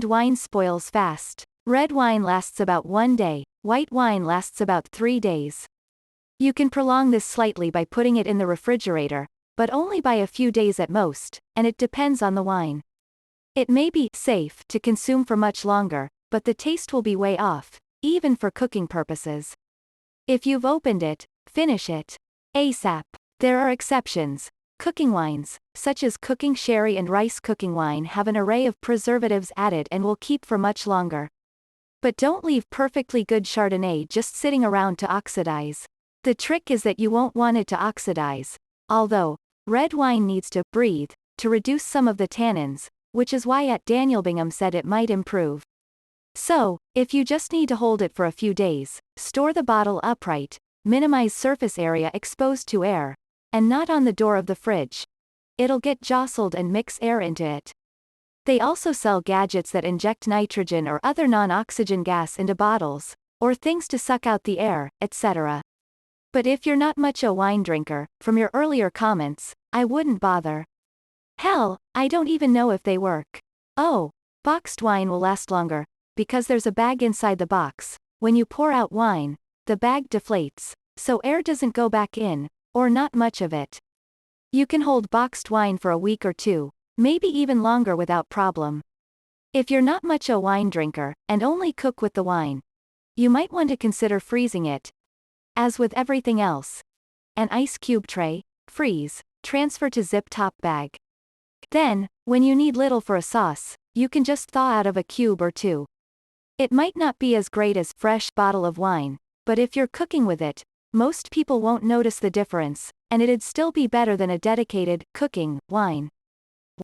wine spoils fast. Red wine lasts about 1 day, white wine lasts about 3 days. You can prolong this slightly by putting it in the refrigerator, but only by a few days at most, and it depends on the wine. It may be safe to consume for much longer, but the taste will be way off, even for cooking purposes. If you've opened it, finish it ASAP. There are exceptions. Cooking wines, such as cooking sherry and rice cooking wine, have an array of preservatives added and will keep for much longer. But don't leave perfectly good Chardonnay just sitting around to oxidize. The trick is that you won't want it to oxidize, although red wine needs to breathe to reduce some of the tannins, which is why Daniel Bingham said it might improve. So, if you just need to hold it for a few days, store the bottle upright, minimize surface area exposed to air, and not on the door of the fridge. It'll get jostled and mix air into it. They also sell gadgets that inject nitrogen or other non-oxygen gas into bottles, or things to suck out the air, etc. But if you're not much a wine drinker, from your earlier comments, I wouldn't bother. Hell, I don't even know if they work. Oh, boxed wine will last longer, because there's a bag inside the box. When you pour out wine, the bag deflates, so air doesn't go back in, or not much of it. You can hold boxed wine for a week or two, maybe even longer without problem. If you're not much a wine drinker, and only cook with the wine, you might want to consider freezing it. As with everything else. An ice cube tray, freeze, transfer to zip-top bag. Then, when you need little for a sauce, you can just thaw out of a cube or two. It might not be as great as fresh bottle of wine, but if you're cooking with it, most people won't notice the difference, and it'd still be better than a dedicated cooking wine.